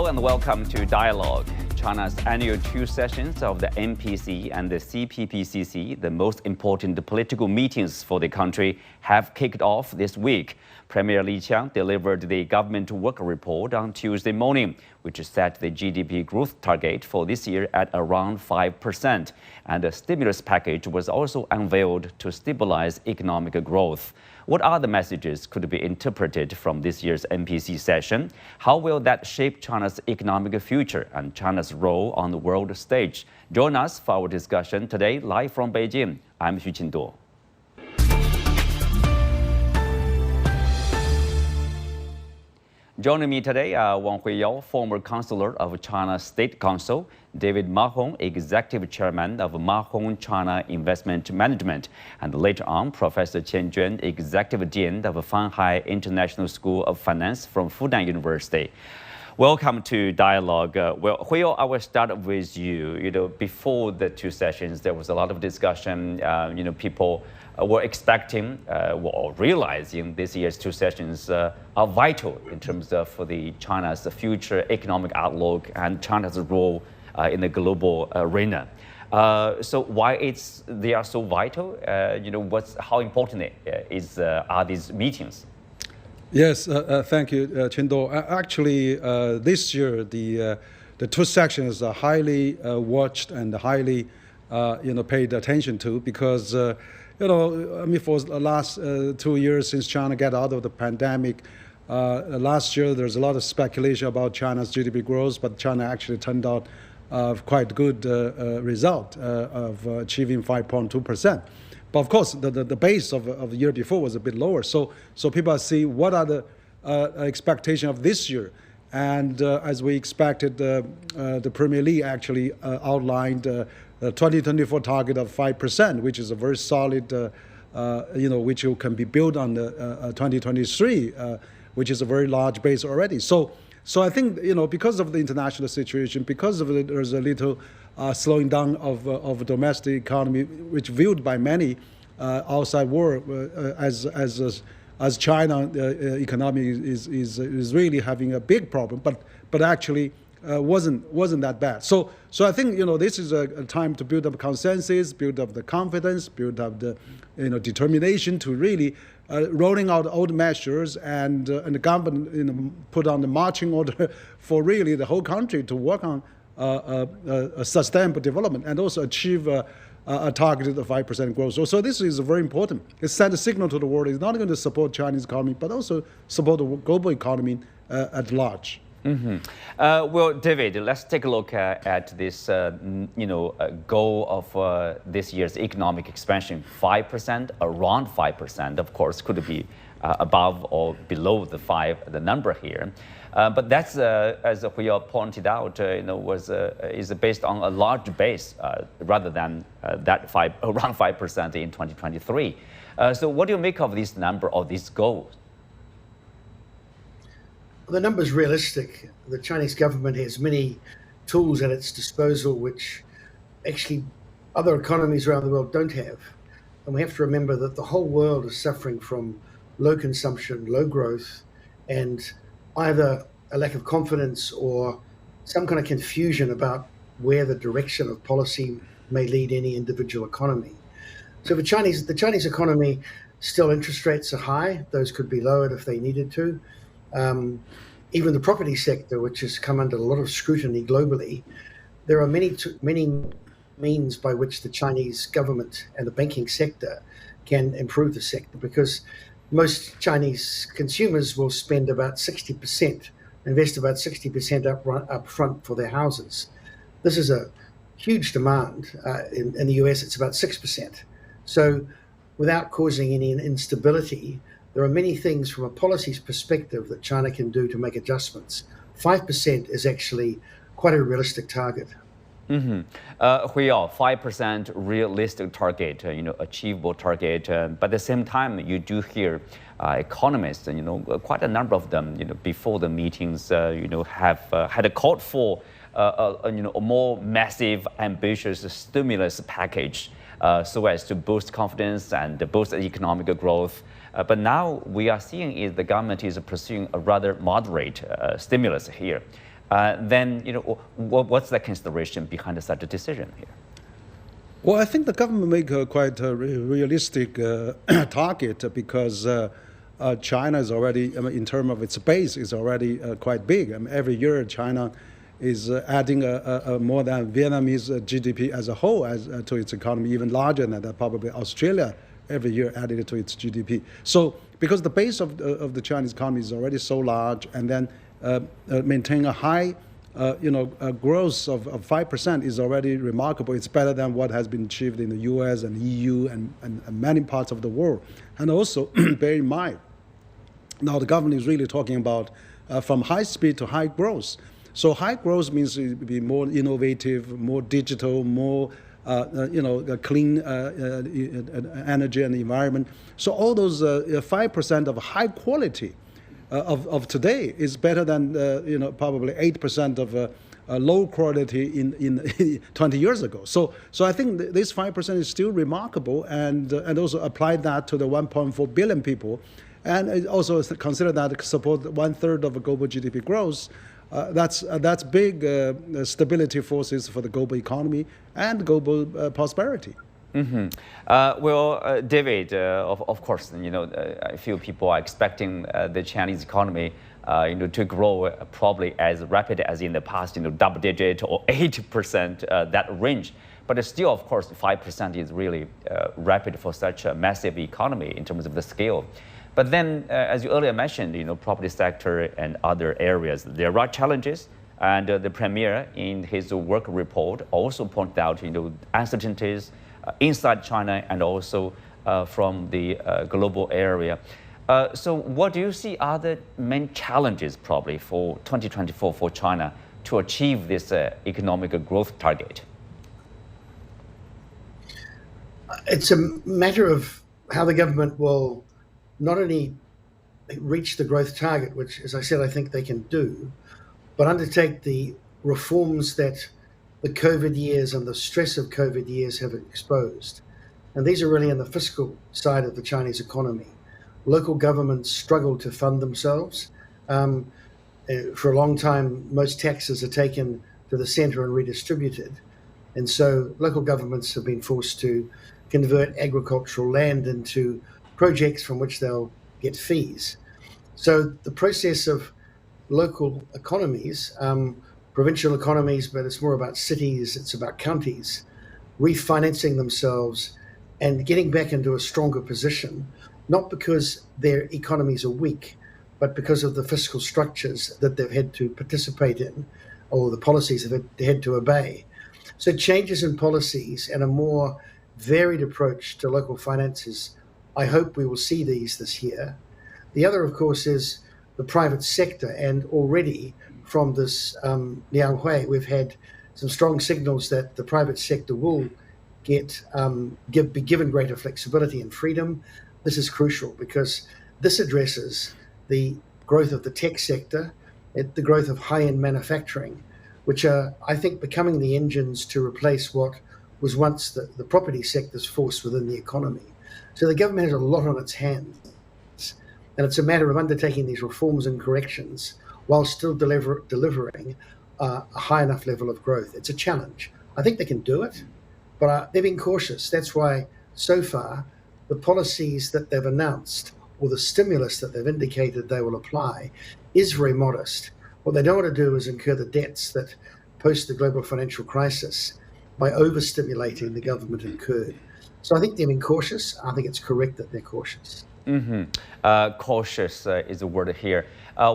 Hello and welcome to Dialogue. China's annual two sessions of the NPC and the CPPCC, the most important political meetings for the country, have kicked off this week. Premier Li Qiang delivered the government work report on Tuesday morning, which set the GDP growth target for this year at around 5%. And a stimulus package was also unveiled to stabilize economic growth. What other messages could be interpreted from this year's NPC session? How will that shape China's economic future and China's role on the world stage? Join us for our discussion today, live from Beijing. I'm Xu Qingduo. Joining me today are Wang Huiyao, former Counselor of China State Council, David Mahon, Executive Chairman of Mahon China Investment Management, and later on, Professor Qian Jun, Executive Dean of Fanhai International School of Finance from Fudan University. Welcome to Dialogue. Well, Huiyao, I will start with you. Before the two sessions, there was a lot of discussion. People were expecting or realizing this year's two sessions are vital in terms of the China's future economic outlook and China's role in the global arena. So why they are so vital? How important are these meetings? Yes, thank you, Qingduo. Actually, this year the two sections are highly watched and highly paid attention to because for the last 2 years since China got out of the pandemic, last year there's a lot of speculation about China's GDP growth, but China actually turned out quite good result of achieving 5.2%. But of course, the base of the year before was a bit lower. So people see what are the expectation of this year. And as we expected, the Premier Li actually outlined a 2024 target of 5%, which is a very solid, which can be built on the 2023, which is a very large base already. So I think, because of the international situation, because of there's a little slowing down of domestic economy, which viewed by many outside world as China economy is really having a big problem, but actually wasn't that bad. So I think this is a time to build up consensus, build up the confidence, build up the determination to really rolling out all the measures and the government put on the marching order for really the whole country to work on a sustainable development and also achieve a targeted 5% growth. So this is very important. It sent a signal to the world. It's not going to support Chinese economy, but also support the global economy at large. Mm-hmm. Well, David, let's take a look at this, goal of this year's economic expansion. 5%, around 5%, of course, could be above or below the number here. But that's, as Huiyao pointed out, is based on a large base rather than around 5% in 2023. So what do you make of this number, of these goals? The number is realistic. The Chinese government has many tools at its disposal which actually other economies around the world don't have. And we have to remember that the whole world is suffering from low consumption, low growth, and either a lack of confidence or some kind of confusion about where the direction of policy may lead any individual economy. So the Chinese economy, still interest rates are high. Those could be lowered if they needed to. Even the property sector, which has come under a lot of scrutiny globally, there are many means by which the Chinese government and the banking sector can improve the sector, because most Chinese consumers will spend about 60%, invest about 60% up front for their houses. This is a huge demand. In the US, it's about 6%. So without causing any instability, there are many things from a policies perspective that China can do to make adjustments. 5% is actually quite a realistic target. Mm-hmm. Huiyao, 5% realistic target, achievable target. But at the same time, you do hear economists, quite a number of them, before the meetings, have had a call for a more massive, ambitious stimulus package, so as to boost confidence and boost economic growth. But now we are seeing is the government is pursuing a rather moderate stimulus here. then what's the consideration behind such a decision here? Well, I think the government make a quite realistic target because China is already, in terms of its base, is already quite big. Every year China is adding more than Vietnamese GDP as a whole to its economy, even larger than that. Probably Australia every year added to its GDP. So because the base of the Chinese economy is already so large, and then maintain a high growth of 5% is already remarkable. It's better than what has been achieved in the US and EU and many parts of the world. And also, bear in mind, now the government is really talking about from high speed to high growth. So high growth means it will be more innovative, more digital, more clean energy and environment. So all those 5% of high quality of today is better than probably 8% of low quality in 20 years ago. So I think this 5% is still remarkable, and also apply that to the 1.4 billion people, and also consider that support 1/3 of global GDP growth. That's big stability forces for the global economy and global prosperity. Mm-hmm. David, of course, I feel people are expecting the Chinese economy, to grow probably as rapid as in the past, double digit or 8%, that range. But still, of course, 5% is really rapid for such a massive economy in terms of the scale. But then, as you earlier mentioned, property sector and other areas, there are challenges. And the premier, in his work report, also pointed out, uncertainties inside China and also from the global area. So what do you see are the main challenges probably for 2024 for China to achieve this economic growth target? It's a matter of how the government will not only reach the growth target, which, as I said, I think they can do, but undertake the reforms that the COVID years and the stress of COVID years have exposed. And these are really in the fiscal side of the Chinese economy. Local governments struggle to fund themselves. For a long time, most taxes are taken to the center and redistributed. And so local governments have been forced to convert agricultural land into projects from which they'll get fees. So the process of local economies, provincial economies, but it's more about cities, it's about counties, refinancing themselves and getting back into a stronger position, not because their economies are weak, but because of the fiscal structures that they've had to participate in, or the policies that they had to obey. So changes in policies and a more varied approach to local finances, I hope we will see these this year. The other, of course, is the private sector, and already from this Liang, we've had some strong signals that the private sector will be given greater flexibility and freedom. This is crucial because this addresses the growth of the tech sector, the growth of high-end manufacturing, which are, I think, becoming the engines to replace what was once the property sector's force within the economy. So the government has a lot on its hands, and it's a matter of undertaking these reforms and corrections while still delivering a high enough level of growth. It's a challenge. I think they can do it, but they've been cautious. That's why, so far, the policies that they've announced or the stimulus that they've indicated they will apply is very modest. What they don't want to do is incur the debts that post the global financial crisis by overstimulating the government incurred. So I think they've been cautious. I think it's correct that they're cautious. Mm-hmm. Cautious is the word here.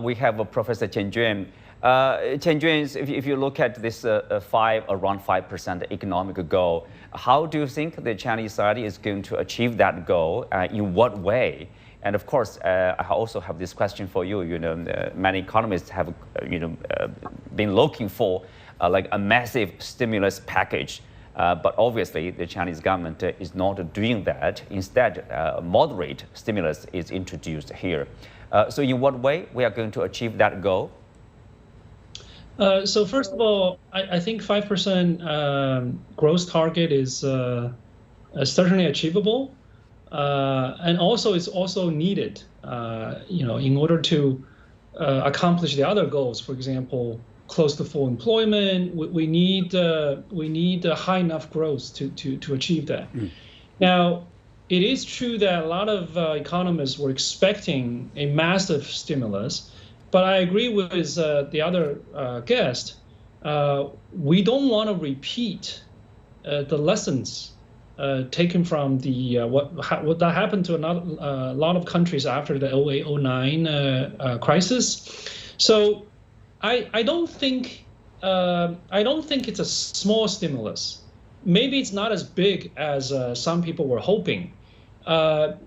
We have Professor Qian Jun. Qian Jun, if you look at this around 5% economic goal, how do you think the Chinese society is going to achieve that goal? In what way? And of course, I also have this question for you. Many economists have, been looking for like a massive stimulus package. But obviously, the Chinese government is not doing that. Instead, moderate stimulus is introduced here. So in what way we are going to achieve that goal? So first of all, I think 5% growth target is certainly achievable. And also it's also needed, in order to accomplish the other goals, for example, close to full employment. We need high enough growth to achieve that. Now, it is true that a lot of economists were expecting a massive stimulus, but I agree with the other guest. We don't want to repeat the lessons taken from the what that happened to a lot of countries after the 08-09 crisis. So I don't think it's a small stimulus. Maybe it's not as big as some people were hoping,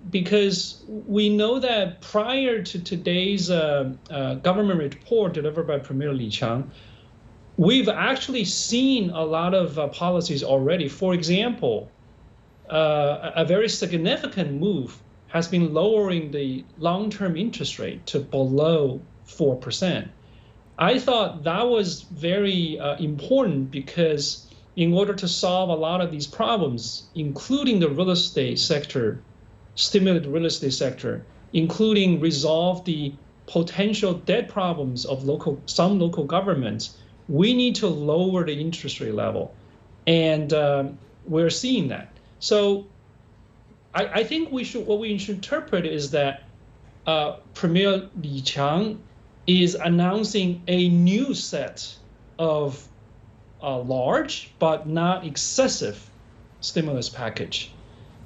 because we know that prior to today's government report delivered by Premier Li Qiang, we've actually seen a lot of policies already. For example, a very significant move has been lowering the long-term interest rate to below 4%. I thought that was very important, because in order to solve a lot of these problems, including the real estate sector, stimulate the real estate sector, including resolve the potential debt problems of some local governments, we need to lower the interest rate level. And we're seeing that. So I think what we should interpret is that Premier Li Qiang is announcing a new set of large but not excessive stimulus package.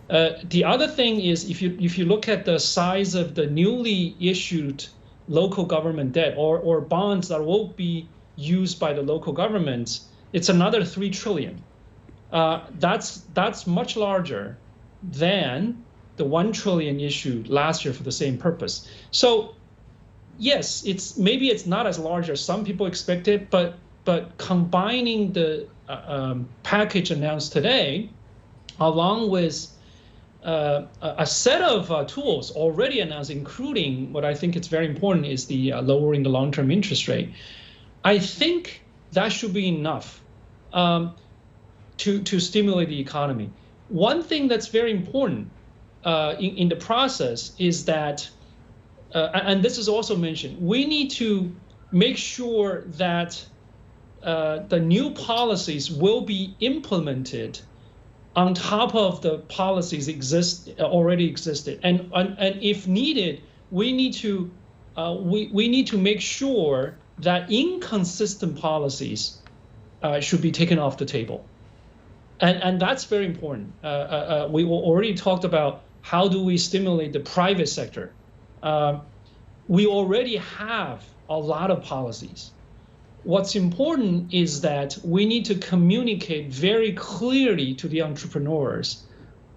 The other thing is, if you look at the size of the newly issued local government debt or bonds that will be used by the local governments, it's another 3 trillion. That's much larger than the 1 trillion issued last year for the same purpose. So yes, maybe it's not as large as some people expected, but combining the package announced today, along with a set of tools already announced, including what I think it's very important is the lowering the long-term interest rate, I think that should be enough to stimulate the economy. One thing that's very important in the process is that, and this is also mentioned, we need to make sure that the new policies will be implemented on top of the policies already existed, and if needed, we need to make sure that inconsistent policies should be taken off the table, and that's very important. We already talked about how do we stimulate the private sector. We already have a lot of policies. What's important is that we need to communicate very clearly to the entrepreneurs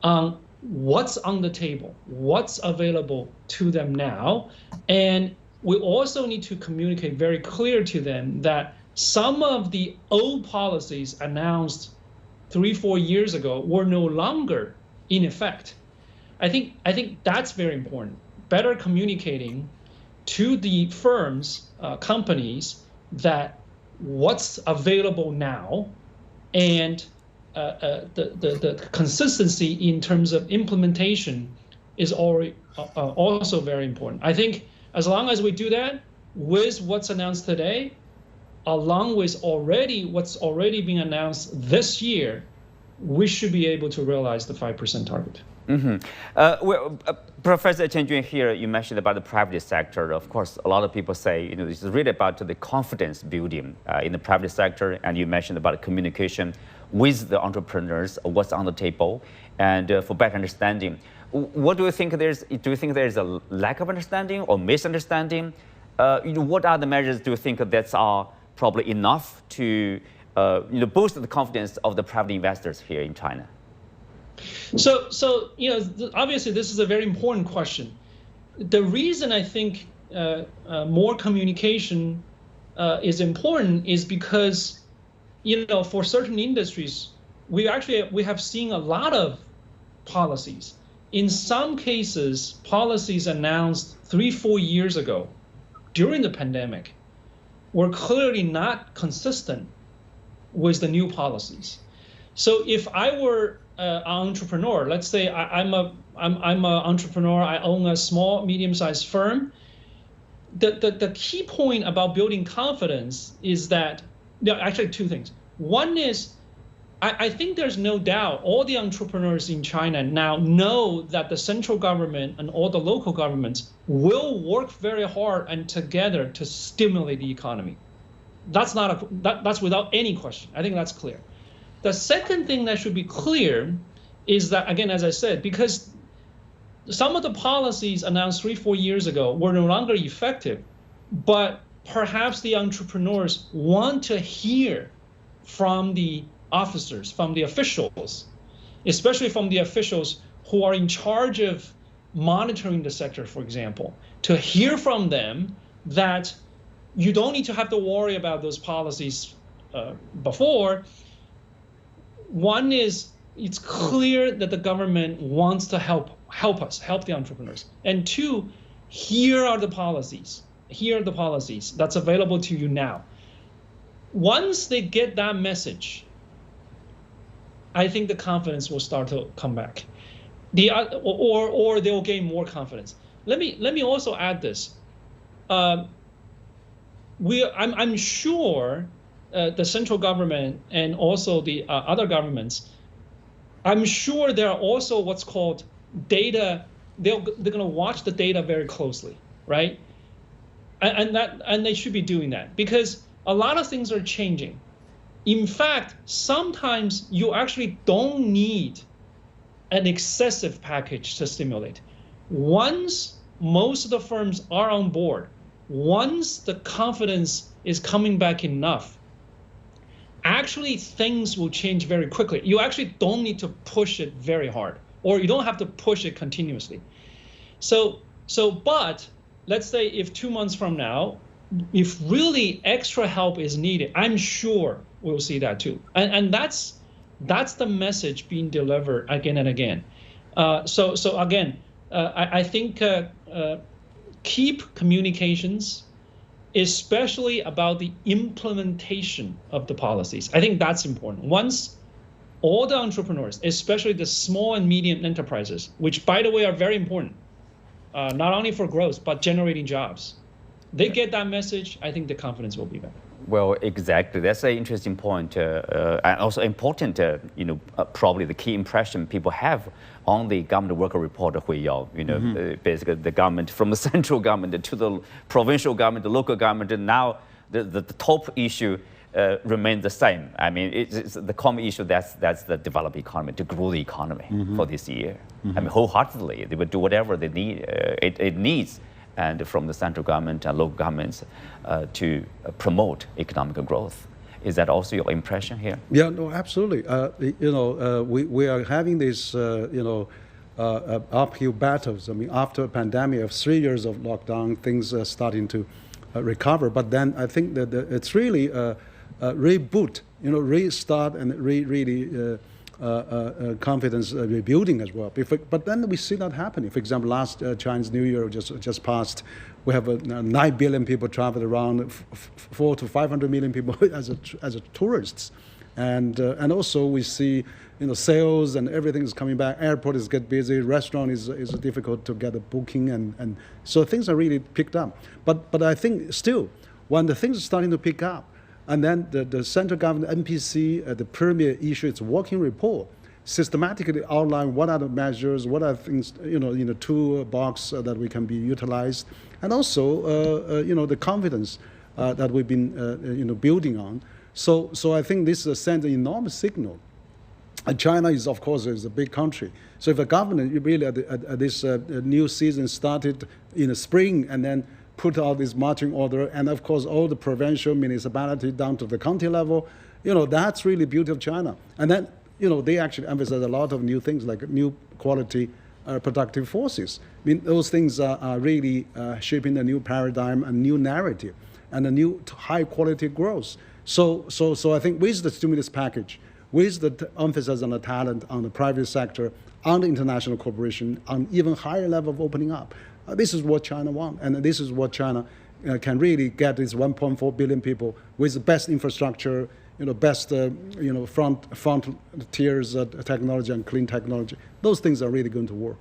on what's on the table, what's available to them now. And we also need to communicate very clear to them that some of the old policies announced 3-4 years ago were no longer in effect. I think that's very important. Better communicating to the firms, companies, that what's available now, and the consistency in terms of implementation is already also very important. I think as long as we do that with what's announced today, along with what's already been announced this year, we should be able to realize the 5% target. Professor Qian Jun, here you mentioned about the private sector. Of course, a lot of people say, this is really about the confidence building in the private sector, and you mentioned about communication with the entrepreneurs, what's on the table, and for better understanding. What do you think do you think there's a lack of understanding or misunderstanding? What are the measures do you think that are probably enough to boost the confidence of the private investors here in China? So obviously this is a very important question. The reason I think more communication is important is because, for certain industries, we have seen a lot of policies. In some cases, policies announced 3-4 years ago during the pandemic were clearly not consistent with the new policies. So if I were an entrepreneur, let's say I'm an entrepreneur, I own a small, medium-sized firm, the key point about building confidence is that there are actually two things. One is, I think there's no doubt all the entrepreneurs in China now know that the central government and all the local governments will work very hard and together to stimulate the economy. That's that's without any question. I think that's clear. The second thing that should be clear is that, again, as I said, because some of the policies announced 3-4 years ago were no longer effective, but perhaps the entrepreneurs want to hear from the officers, from the officials, especially from the officials who are in charge of monitoring the sector, for example, to hear from them that you don't need to have to worry about those policies before. One is, it's clear that the government wants to help the entrepreneurs. And two, here are the policies. Here are the policies that's available to you now. Once they get that message, I think the confidence will start to come back. Or they'll gain more confidence. Let me also add this. I'm sure the central government and also the other governments, I'm sure there are also what's called data. They're going to watch the data very closely, right? And they should be doing that because a lot of things are changing. In fact, sometimes you actually don't need an excessive package to stimulate. Once most of the firms are on board, once the confidence is coming back enough, actually things will change very quickly. You actually don't need to push it very hard, or you don't have to push it continuously. But let's say if 2 months from now, if really extra help is needed, I'm sure we'll see that too. And that's the message being delivered again and again. So again, I think keep communications, especially about the implementation of the policies. I think that's important. Once all the entrepreneurs, especially the small and medium enterprises, which by the way are very important, not only for growth, but generating jobs, they get that message, I think the confidence will be better. Well, exactly. That's an interesting point, and also important. Probably the key impression people have on the government worker report, Huiyao. Basically the government, from the central government to the provincial government, the local government, and now the top issue remains the same. I mean, it's the common issue. That's the developed economy, to grow the economy for this year. I mean, wholeheartedly, they will do whatever they need. It needs. And from the central government and local governments to promote economic growth. Is that also your impression here? Yeah, no, absolutely. We are having these, uphill battles. I mean, after a pandemic of 3 years of lockdown, things are starting to recover. But then I think that it's really a reboot, restart and really confidence rebuilding as well. But then we see that happening. For example, last Chinese New Year just passed. We have 9 billion people traveled around, 400 to 500 million people as tourists, and also we see sales and everything is coming back. Airport is get busy. Restaurant is difficult to get a booking, and so things are really picked up. But I think still, when the things are starting to pick up, and then the central government, NPC, the premier issue its working report, systematically outline what are the measures, what are things, in the toolbox that we can be utilized, and also, the confidence that we've been, building on. So I think this sends an enormous signal. And China is, of course, is a big country. So if the government really at this new season started in the spring and then put out this marching order, and of course all the provincial municipality down to the county level, that's really beauty of China. And then, they actually emphasize a lot of new things like new quality productive forces. I mean, those things are really shaping a new paradigm, a new narrative, and a new high quality growth. So I think with the stimulus package, with the emphasis on the talent, on the private sector, on the international cooperation, on even higher level of opening up, this is what China wants, and this is what China can really get these 1.4 billion people with the best infrastructure, best, front tiers technology and clean technology. Those things are really going to work.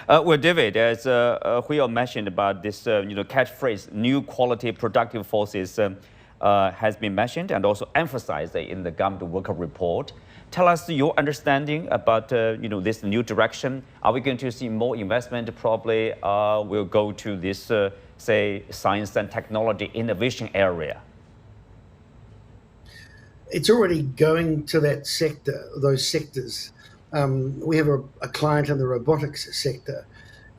Well, David, as Huiyao mentioned about this, catchphrase, new quality productive forces has been mentioned and also emphasized in the government worker report. Tell us your understanding about, this new direction. Are we going to see more investment? Probably will go to this, say, science and technology innovation area. It's already going to that sector, those sectors. We have a client in the robotics sector,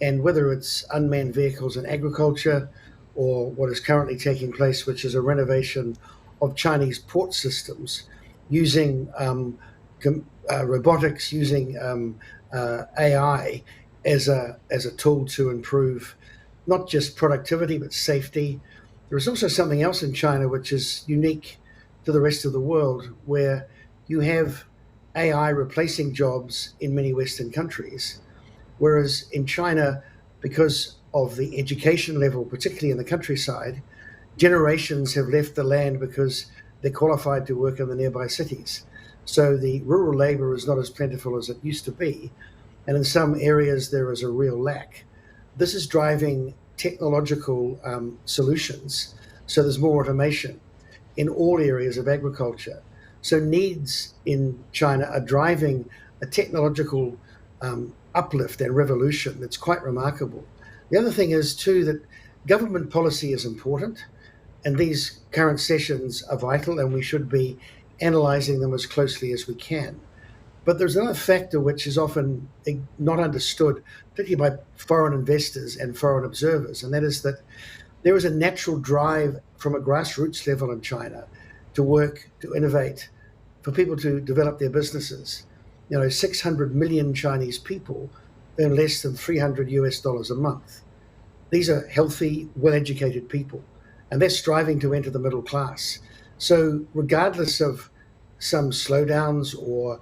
and whether it's unmanned vehicles in agriculture or what is currently taking place, which is a renovation of Chinese port systems using robotics, using AI as a tool to improve not just productivity but safety. There is also something else in China which is unique to the rest of the world, where you have AI replacing jobs in many Western countries, whereas in China, because of the education level, particularly in the countryside, generations have left the land because they're qualified to work in the nearby cities. So the rural labor is not as plentiful as it used to be, and in some areas there is a real lack. This is driving technological solutions, so there's more automation in all areas of agriculture. So needs in China are driving a technological uplift and revolution that's quite remarkable. The other thing is, too, that government policy is important, and these current sessions are vital, and we should be analysing them as closely as we can. But there's another factor which is often not understood, particularly by foreign investors and foreign observers, and that is that there is a natural drive from a grassroots level in China to work, to innovate, for people to develop their businesses. 600 million Chinese people earn less than $300 a month. These are healthy, well-educated people, and they're striving to enter the middle class. So regardless of some slowdowns or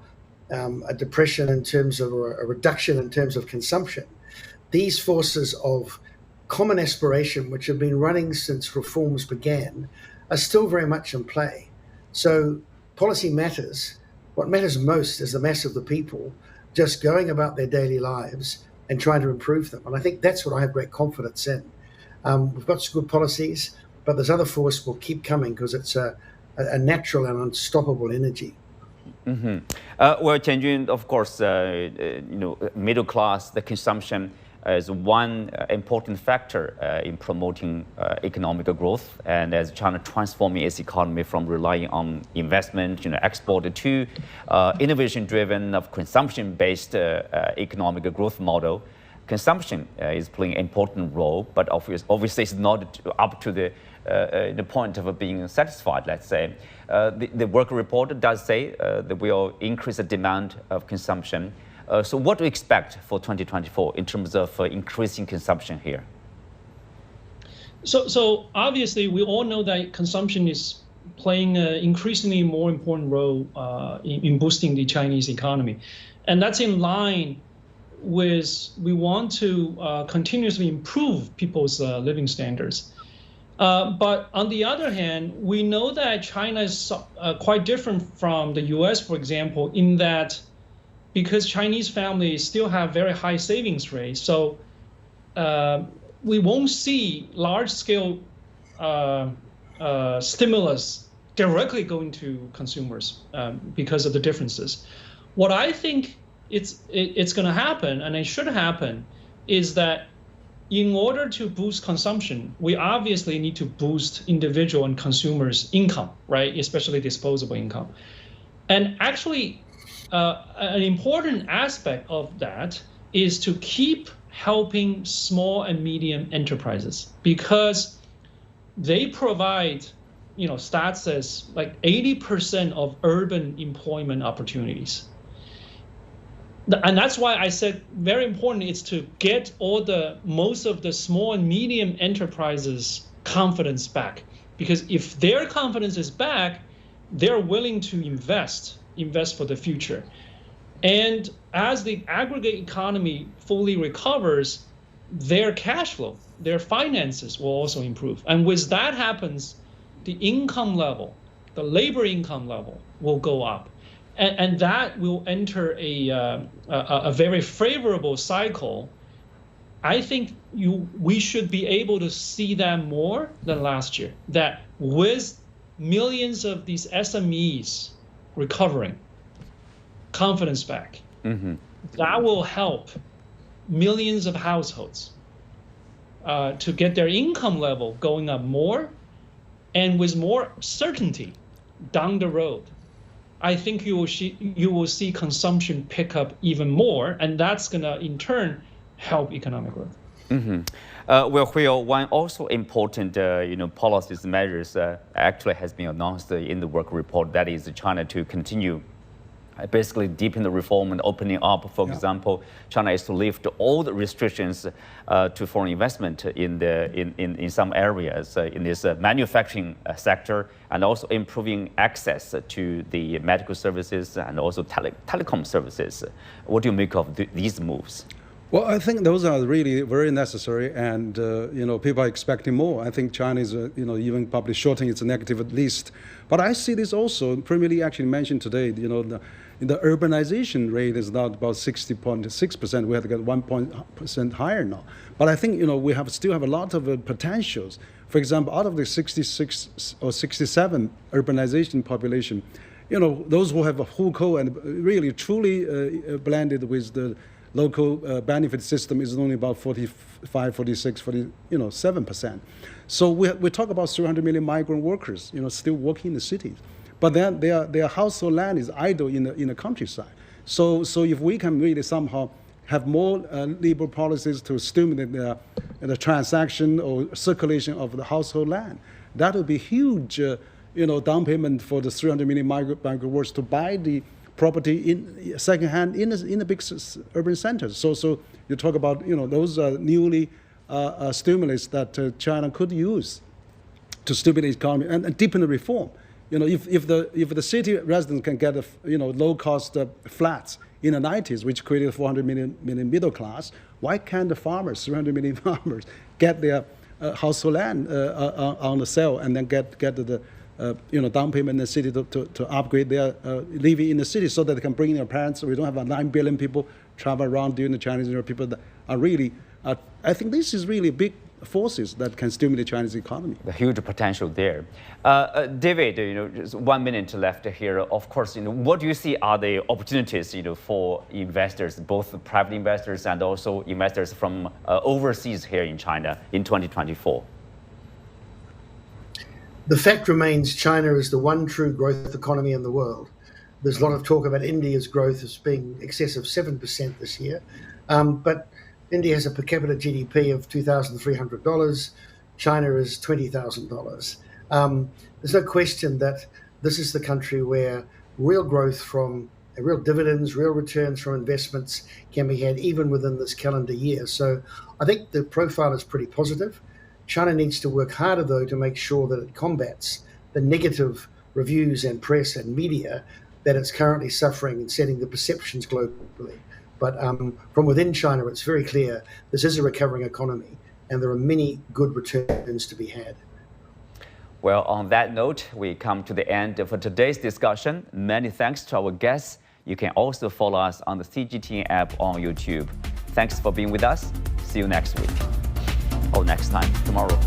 a depression in terms of, or a reduction in terms of consumption, these forces of common aspiration, which have been running since reforms began, are still very much in play. So policy matters. What matters most is the mass of the people just going about their daily lives and trying to improve them. And I think that's what I have great confidence in. We've got some good policies, but this other force will keep coming because it's a natural and unstoppable energy. Well, Qian Jun, of course, middle class, the consumption is one important factor in promoting economic growth, and as China transforming its economy from relying on investment, export to innovation-driven, of consumption-based economic growth model, consumption is playing an important role, but obviously it's not up to the point of being satisfied. Let's say the work report does say that will increase the demand of consumption. So what do you expect for 2024 in terms of increasing consumption here? So obviously, we all know that consumption is playing an increasingly more important role in boosting the Chinese economy. And that's in line with, we want to continuously improve people's living standards. But on the other hand, we know that China is quite different from the US, for example, in that because Chinese families still have very high savings rates, so we won't see large-scale stimulus directly going to consumers because of the differences. What I think it's going to happen, and it should happen, is that in order to boost consumption, we obviously need to boost individual and consumers' income, right? Especially disposable income. And actually, an important aspect of that is to keep helping small and medium enterprises, because they provide, stats says like 80% of urban employment opportunities. And that's why I said very important is to get most of the small and medium enterprises' confidence back, because if their confidence is back, they're willing to invest for the future. And as the aggregate economy fully recovers, their cash flow, their finances will also improve. And with that happens, the income level, the labor income level will go up. and that will enter a very favorable cycle. I think we should be able to see that more than last year. That with millions of these SMEs recovering, confidence back, that will help millions of households to get their income level going up more, and with more certainty down the road. I think you will see consumption pick up even more, and that's gonna in turn help economic growth. Well, Huiyao, one also important policies measures actually has been announced in the work report. That is China to continue basically deepen the reform and opening up. For example, China is to lift all the restrictions to foreign investment in some areas in this manufacturing sector, and also improving access to the medical services and also telecom services. What do you make of these moves? Well, I think those are really very necessary, and people are expecting more. I think China is, even probably shorting its negative at least. But I see this also. Premier Li actually mentioned today, the urbanization rate is now about 60.6%. We have to get 1% higher now. But I think we still have a lot of potentials. For example, out of the 66 or 67 urbanization population, those who have a hukou and really truly blended with the local benefit system is only about 45, 46, 47%. So we talk about 300 million migrant workers, still working in the cities. But then their household land is idle in the countryside. So if we can really somehow have more liberal policies to stimulate the transaction or circulation of the household land, that would be huge, down payment for the 300 million migrant workers to buy the property in secondhand in the big urban centers. So you talk about those newly stimulus that China could use to stimulate the economy and deepen the reform. If the city residents can get low cost flats in the 90s, which created 400 million middle class, why can't the farmers, 300 million farmers, get their household land on the sale and then get the down payment in the city to upgrade their living in the city so that they can bring their parents. So we don't have 9 billion people travel around during the Chinese New Year. People that are really, I think this is really big forces that can stimulate the Chinese economy. The huge potential there. David, just 1 minute left here. Of course, what do you see are the opportunities, for investors, both private investors and also investors from overseas here in China in 2024? The fact remains China is the one true growth economy in the world. There's a lot of talk about India's growth as being excess of 7% this year. But India has a per capita GDP of $2,300. China is $20,000. There's no question that this is the country where real growth from real dividends, real returns from investments can be had even within this calendar year. So I think the profile is pretty positive. China needs to work harder, though, to make sure that it combats the negative reviews and press and media that it's currently suffering and setting the perceptions globally. But from within China, it's very clear this is a recovering economy, and there are many good returns to be had. Well, on that note, we come to the end of today's discussion. Many thanks to our guests. You can also follow us on the CGTN app on YouTube. Thanks for being with us. See you next week. Or next time, tomorrow.